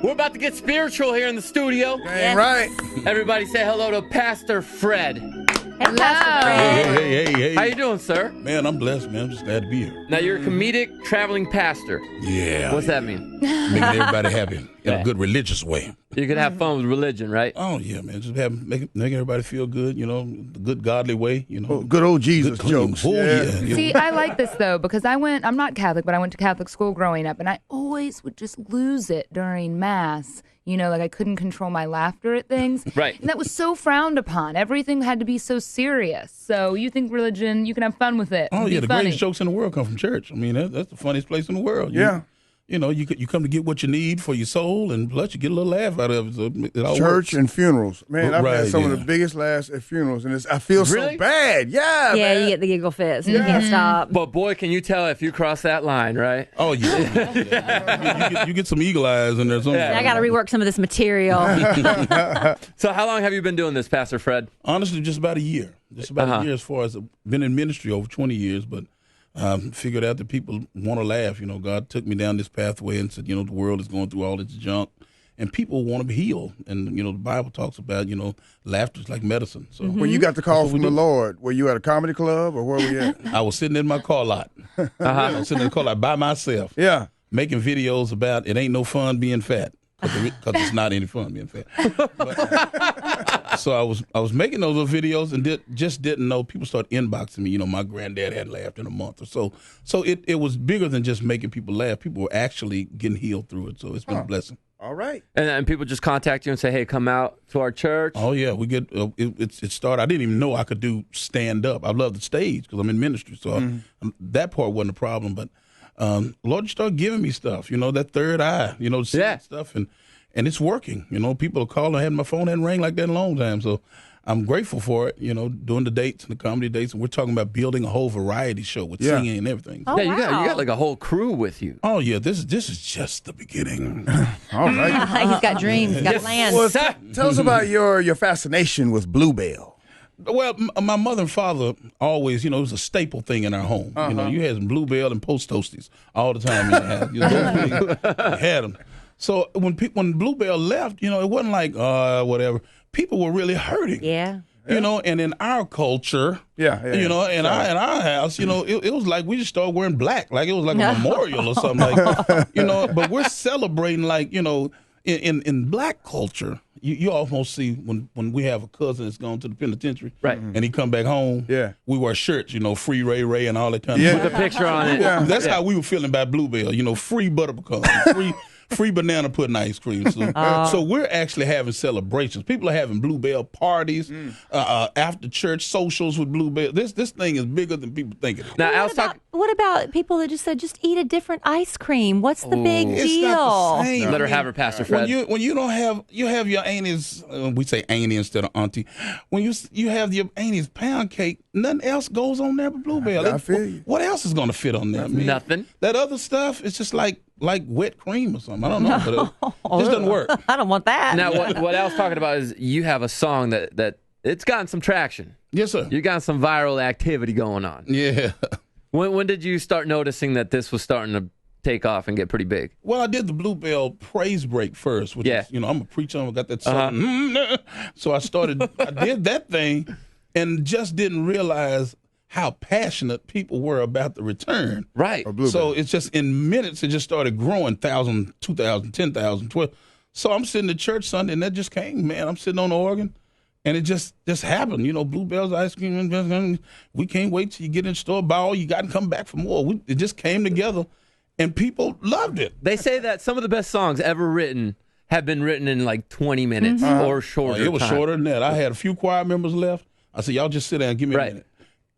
We're about to get spiritual here in the studio. Dang right. Everybody say hello to Pastor Fred. Hey, Pastor Fred. Hey. How you doing, sir? Man, I'm blessed, man. I'm just glad to be here. Now, you're a comedic traveling pastor. Yeah. What's that mean? Making everybody happy in a good religious way. You can have fun with religion, right? Oh, yeah, man. Just making everybody feel good, the good godly way, Good old Jesus jokes. Oh, yeah. See, I like this, though, because I'm not Catholic, but I went to Catholic school growing up, and I always would just lose it during Mass. Like I couldn't control my laughter at things. Right. And that was so frowned upon. Everything had to be so serious. So you think religion, you can have fun with it. Oh, yeah, the funny. greatest jokes in the world come from church. I mean, that's the funniest place in the world. Yeah. You come to get what you need for your soul, and plus you get a little laugh out of it. So it all Church works. and funerals. Man, I've had Right, some of yeah. the biggest laughs at funerals, and I feel Really? so bad. Yeah, Yeah, man. you get the giggle fits. You can't stop. But boy, can you tell if you cross that line, right? Oh, yeah. you get some eagle eyes in there. Yeah. I got to rework some of this material. So how long have you been doing this, Pastor Fred? Honestly, just about a year. Just about a year as far as been in ministry over 20 years, but figured out that people want to laugh. God took me down this pathway and said, the world is going through all this junk, and people want to be healed. And, the Bible talks about, laughter is like medicine. So When you got the call from the Lord, were you at a comedy club or where were you at? I was sitting in my car lot. I was sitting in the car lot by myself. Yeah. Making videos about it ain't no fun being fat. Because it's not any fun being fat. So I was making those little videos and just didn't know. People started inboxing me. My granddad hadn't laughed in a month or so. So it was bigger than just making people laugh. People were actually getting healed through it. So it's been a blessing. All right. And people just contact you and say, hey, come out to our church. Oh, yeah. We get it started. I didn't even know I could do stand up. I love the stage because I'm in ministry. So that part wasn't a problem. But Lord started giving me stuff, that third eye, seeing stuff, and it's working. People are calling. I had my phone hadn't rang like that in a long time, so I'm grateful for it. Doing the dates and the comedy dates, and we're talking about building a whole variety show with singing and everything. Oh, Yeah, you wow. got like a whole crew with you. Oh yeah, this is just the beginning. All right. He's got dreams. He's got plans. Well, tell us about your fascination with Bluebell. Well, my mother and father always, it was a staple thing in our home. You had some Bluebell and Post Toasties all the time in the house. You had them. So when Bluebell left, it wasn't like whatever. People were really hurting. Yeah. And in our culture, in our house, it was like we just started wearing black, like it was like a memorial or something, like But we're celebrating like in black culture. You almost see when we have a cousin that's gone to the penitentiary, Right. and he come back home. Yeah. We wear shirts, free Ray Ray and all that kind of With stuff. a picture on it. Yeah. That's how we were feeling about Bluebell. Free butter pecan, free banana pudding ice cream. So we're actually having celebrations. People are having Bluebell parties, after church socials with Bluebell. This thing is bigger than people think it is. Now, I was talking. What about people that just said, just eat a different ice cream? What's the big It's deal? not the same. Let her have her, Pastor Fred. When you don't have you have your aunties, we say auntie instead of auntie. When you have your auntie's pound cake, nothing else goes on there but Bluebell. I feel you. What else is going to fit on there? Man? Nothing. That other stuff is just like wet cream or something. I don't know, but it just doesn't work. I don't want that. Now, what I was talking about is you have a song that it's gotten some traction. Yes, sir. You got some viral activity going on. Yeah. When did you start noticing that this was starting to take off and get pretty big? Well, I did the Bluebell praise break first, which is, I'm a preacher. I got that song. So I did that thing and just didn't realize how passionate people were about the return. Right. So it's just in minutes, it just started growing 1,000, 2,000, 10,000, 12. So I'm sitting in church Sunday and that just came, man. I'm sitting on the organ. And it just happened, Bluebell's ice cream. We can't wait till you get in the store, buy all you got, and come back for more. It just came together, and people loved it. They say that some of the best songs ever written have been written in like 20 minutes or shorter. It was time. shorter than that. I had a few choir members left. I said, y'all just sit down and give me a minute.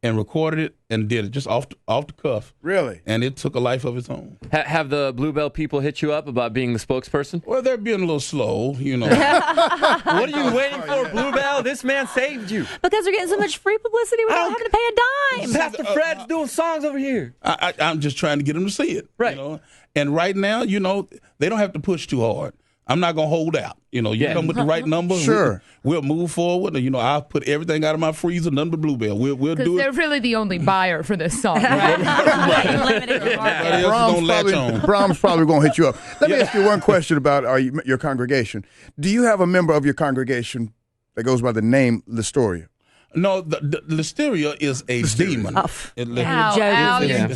And recorded it and did it just off the cuff. Really? And it took a life of its own. Have the Bluebell people hit you up about being the spokesperson? Well, they're being a little slow, What are you waiting for, Bluebell? This man saved you. Because they're getting so much free publicity without having to pay a dime. Pastor Fred's doing songs over here. I'm just trying to get them to see it. Right. And right now, they don't have to push too hard. I'm not gonna hold out. You come with the right number. Sure. We'll move forward. And, I'll put everything out of my freezer, none but Bluebell. We'll Because do they're it. really the only buyer for this song. Limited to market. Everybody else is gonna latch on. Brahms probably going to hit you up. Let me ask you one question about your congregation. Do you have a member of your congregation that goes by the name Listoria? No, the listeria is a demon. Botched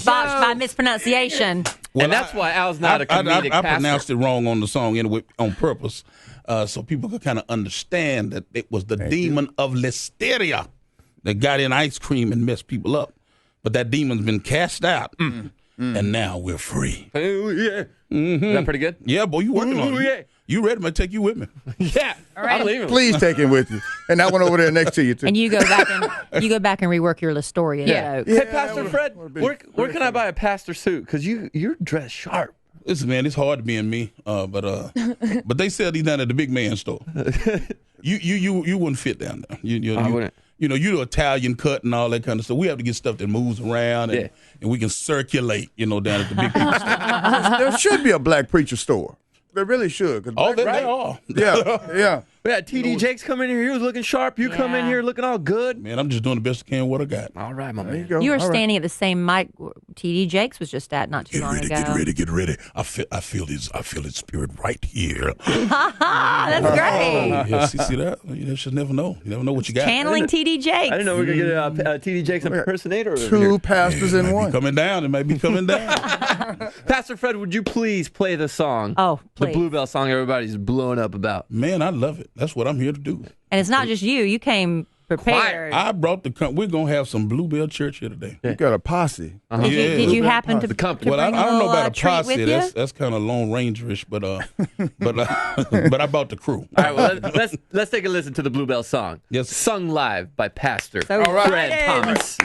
by mispronunciation. And that's why Al's not a comedic I pastor. pronounced it wrong on the song anyway, on purpose, so people could kind of understand that it was the demon of listeria that got in ice cream and messed people up. But that demon's been cast out, and now we're free. Oh, yeah. Is that pretty good? Yeah, boy, you working on it. Yeah. You ready? I'm going to take you with me. Yeah. All right. I'm leaving. Please take him with you. And that one over there next to you, too. And you go back and rework your Listoria joke. Hey, Pastor Fred, where can I buy a pastor suit? Because you're dressed sharp. Listen, man, it's hard being me, but they sell these down at the big man store. You wouldn't fit down there. I wouldn't. You're the Italian cut and all that kind of stuff. We have to get stuff that moves around and we can circulate, down at the big man store. There should be a black preacher store. There really should. Oh, they are. Yeah. We had TD Jakes come in here. He was looking sharp. You come in here looking all good. Man, I'm just doing the best I can with what I got. All right, my There you man. go. You were All right. standing at the same mic TD Jakes was just at not too long ago. Get ready. I feel his spirit right here. That's great. Yeah, see that? You just never know. You never know what you got. Channeling TD Jakes. I didn't know we were going to get a TD Jakes impersonator over Two here. pastors in one. Coming down. It might be coming down. Pastor Fred, would you please play the song? Oh, The please. Bluebell song everybody's blowing up about. Man, I love it. That's what I'm here to do. And it's not just you. You came prepared. I brought we're going to have some Bluebell Church here today. You got a posse. Did you happen to, The company. to Well, I bring a don't know little, about a treat posse. with you? That's kind of Lone Rangerish, but I brought the crew. All right, well, let's take a listen to the Bluebell song. Yes. Sung live by Pastor So Fred excited. Thomas.